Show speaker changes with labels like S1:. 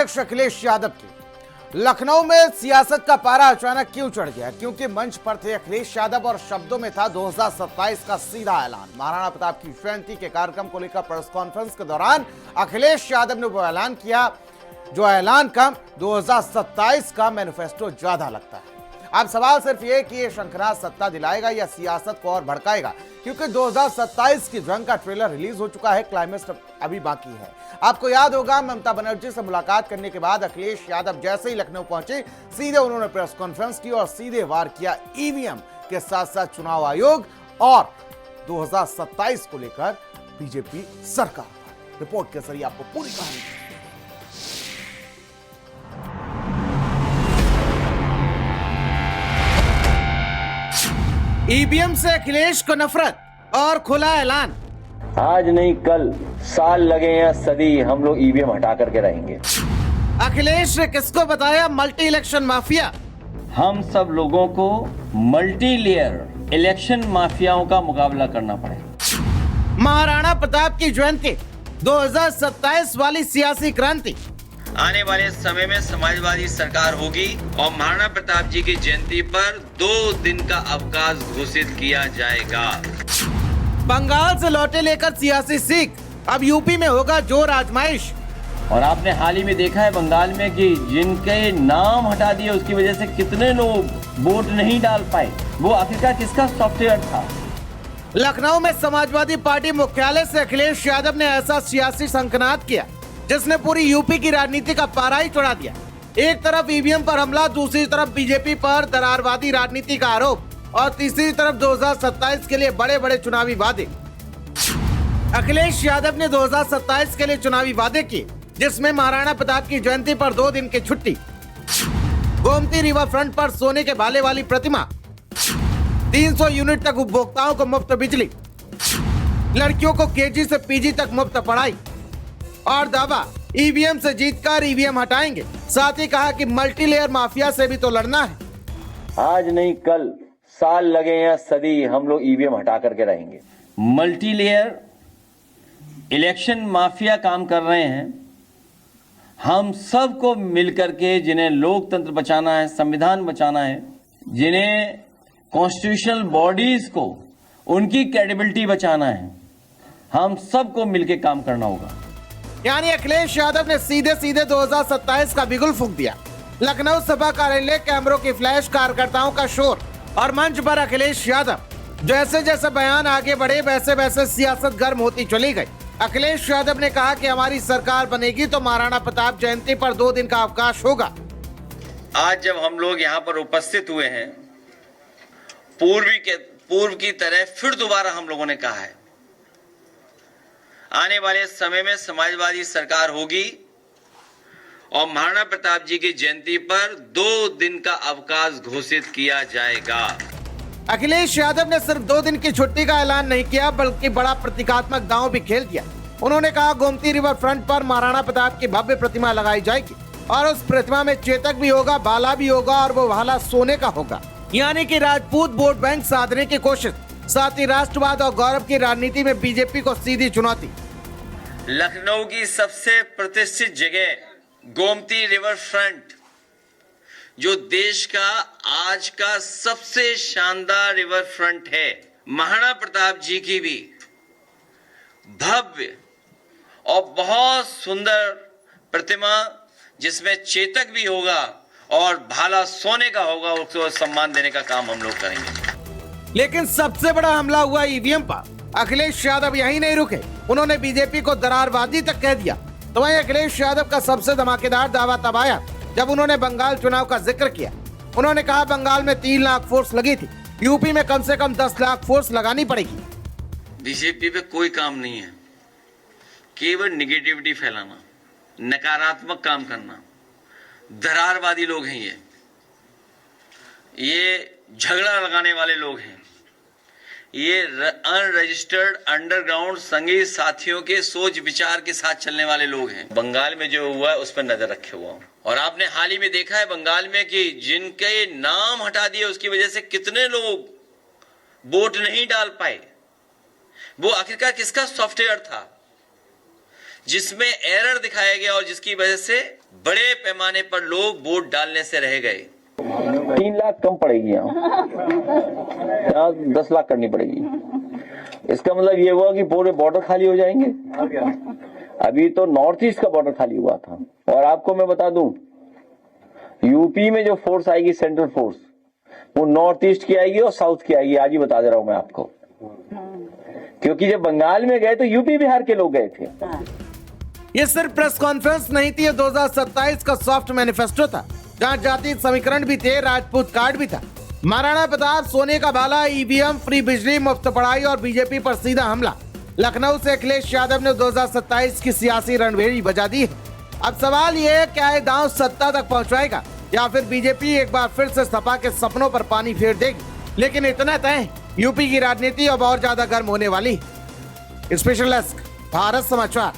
S1: अखिलेश यादव की लखनऊ में सियासत का पारा अचानक क्यों चढ़ गया? क्योंकि मंच पर थे अखिलेश यादव और शब्दों में था 2027 का सीधा ऐलान। महाराणा प्रताप की जयंती के कार्यक्रम को लेकर प्रेस कॉन्फ्रेंस के दौरान अखिलेश यादव ने वो ऐलान किया जो ऐलान कम 2027 का मैनिफेस्टो ज्यादा लगता है। अब सवाल सिर्फ ये कि ये शंखनाद सत्ता दिलाएगा या सियासत को और भड़काएगा, क्योंकि 2027 की जंग का ट्रेलर रिलीज हो चुका है, क्लाइमेक्स अभी बाकी है। आपको याद होगा, ममता बनर्जी से मुलाकात करने के बाद अखिलेश यादव जैसे ही लखनऊ पहुंचे, सीधे उन्होंने प्रेस कॉन्फ्रेंस की और सीधे वार किया ईवीएम के साथ साथ चुनाव आयोग और 2027 को लेकर बीजेपी सरकार पर। रिपोर्ट के जरिए आपको पूरी कहानी ईवीएम से अखिलेश को नफरत और खुला ऐलान।
S2: आज नहीं कल, साल लगे या सदी, हम लोग ईवीएम हटा करके रहेंगे।
S1: अखिलेश ने किसको बताया मल्टी इलेक्शन माफिया?
S2: हम सब लोगों को मल्टी लेयर इलेक्शन माफियाओं का मुकाबला करना पड़ेगा।
S1: महाराणा प्रताप की जयंती 2027 वाली सियासी क्रांति।
S3: आने वाले समय में समाजवादी सरकार होगी और महाराणा प्रताप जी की जयंती पर 2 दिन का अवकाश घोषित किया जाएगा।
S1: बंगाल से लौटे लेकर सियासी सीख, अब यूपी में होगा जोर आजमाइश।
S2: और आपने हाल ही में देखा है बंगाल में कि जिनके नाम हटा दिए उसकी वजह से कितने लोग वोट नहीं डाल पाए। वो आखिरकार किसका सॉफ्टवेयर था?
S1: लखनऊ में समाजवादी पार्टी मुख्यालय से अखिलेश यादव ने ऐसा सियासी शंखनाद किया जिसने पूरी यूपी की राजनीति का पारा ही चढ़ा दिया। एक तरफ ईवीएम पर हमला, दूसरी तरफ बीजेपी पर दरारवादी राजनीति का आरोप और तीसरी तरफ 2027 के लिए बड़े बड़े चुनावी वादे। अखिलेश यादव ने 2027 के लिए चुनावी वादे किए, जिसमें महाराणा प्रताप की जयंती पर 2 दिन की छुट्टी, गोमती रिवर फ्रंट पर सोने के भाले वाली प्रतिमा, 300 यूनिट तक उपभोक्ताओं को मुफ्त बिजली, लड़कियों को केजी से पीजी तक मुफ्त पढ़ाई और दावा ईवीएम से जीतकर ईवीएम हटाएंगे। साथ ही कहा कि मल्टी लेयर माफिया से भी तो लड़ना है।
S2: आज नहीं कल, साल लगे या सदी, हम लोग ईवीएम हटा करके रहेंगे। मल्टी लेयर इलेक्शन माफिया काम कर रहे हैं। हम सबको मिलकर के, जिन्हें लोकतंत्र बचाना है, संविधान बचाना है, जिन्हें कॉन्स्टिट्यूशनल बॉडीज को उनकी क्रेडिबिलिटी बचाना है, हम सबको मिलकर काम करना होगा।
S1: यानी अखिलेश यादव ने सीधे सीधे 2027 का बिगुल फूंक दिया। लखनऊ सभा कार्यालय, कैमरों की फ्लैश, कार्यकर्ताओं का शोर और मंच पर अखिलेश यादव। जैसे जैसे बयान आगे बढ़े वैसे वैसे सियासत गर्म होती चली गई। अखिलेश यादव ने कहा कि हमारी सरकार बनेगी तो महाराणा प्रताप जयंती पर 2 दिन का अवकाश होगा।
S3: आज जब हम लोग यहाँ पर उपस्थित हुए हैं, पूर्व की तरह फिर दोबारा हम लोगों ने कहा है, आने वाले समय में समाजवादी सरकार होगी और महाराणा प्रताप जी की जयंती पर 2 दिन का अवकाश घोषित किया जाएगा।
S1: अखिलेश यादव ने सिर्फ 2 दिन की छुट्टी का ऐलान नहीं किया, बल्कि बड़ा प्रतीकात्मक दांव भी खेल दिया। उन्होंने कहा गोमती रिवर फ्रंट पर महाराणा प्रताप की भव्य प्रतिमा लगाई जाएगी और उस प्रतिमा में चेतक भी होगा, भाला भी होगा और वो भाला सोने का होगा। यानी कि राजपूत वोट बैंक साधने की कोशिश, साथ ही राष्ट्रवाद और गौरव की राजनीति में बीजेपी को सीधी चुनौती।
S3: लखनऊ की सबसे प्रतिष्ठित जगह गोमती रिवर फ्रंट, जो देश का आज का सबसे शानदार रिवर फ्रंट है, महाराणा प्रताप जी की भी भव्य और बहुत सुंदर प्रतिमा, जिसमें चेतक भी होगा और भाला सोने का होगा, उसको सम्मान देने का काम हम लोग करेंगे।
S1: लेकिन सबसे बड़ा हमला हुआ ईवीएम पर। अखिलेश यादव यहीं नहीं रुके, उन्होंने बीजेपी को दरारवादी तक कह दिया। तो वहीं अखिलेश यादव का सबसे धमाकेदार दावा तब आया जब उन्होंने बंगाल चुनाव का जिक्र किया। उन्होंने कहा बंगाल में 3 लाख फोर्स लगी थी, यूपी में कम से कम 10 लाख फोर्स लगानी पड़ेगी।
S3: बीजेपी पे कोई काम नहीं है, केवल निगेटिविटी फैलाना, नकारात्मक काम करना। दरारवादी लोग हैं ये झगड़ा लगाने वाले लोग हैं, ये अनरजिस्टर्ड अंडरग्राउंड संगी साथियों के सोच विचार के साथ चलने वाले लोग हैं। बंगाल में जो हुआ है उस पर नजर रखे हुआ हूं। और आपने हाल ही में देखा है बंगाल में कि जिनके नाम हटा दिए उसकी वजह से कितने लोग वोट नहीं डाल पाए। वो आखिरकार किसका सॉफ्टवेयर था? जिसमें एरर दिखाया गया और जिसकी वजह से बड़े पैमाने पर लोग वोट डालने से रह गए।
S2: 3 लाख कम पड़ेगी यहाँ 10 लाख करनी पड़ेगी। इसका मतलब ये हुआ कि पूरे बॉर्डर खाली हो जाएंगे। अभी तो नॉर्थ ईस्ट का बॉर्डर खाली हुआ था। और आपको मैं बता दूं, यूपी में जो फोर्स आएगी, सेंट्रल फोर्स, वो नॉर्थ ईस्ट की आएगी और साउथ की आएगी। आज ही बता दे रहा हूं मैं आपको, क्योंकि जब बंगाल में गए तो यूपी बिहार के लोग गए थे।
S1: ये सिर्फ प्रेस कॉन्फ्रेंस नहीं थी, ये 2027 का सॉफ्ट मैनिफेस्टो था, जहां जाति समीकरण भी थे, राजपूत कार्ड भी था, महाराणा प्रताप, सोने का भाला, ईवीएम, फ्री बिजली, मुफ्त पढ़ाई और बीजेपी पर सीधा हमला। लखनऊ से अखिलेश यादव ने 2027 की सियासी रणभेरी बजा दी है। अब सवाल ये है, क्या ये दांव सत्ता तक पहुंचाएगा या फिर बीजेपी एक बार फिर से सपा के सपनों पर पानी फेर देगी। लेकिन इतना तय, यूपी की राजनीति अब और ज्यादा गर्म होने वाली। स्पेशल डेस्क, भारत समाचार।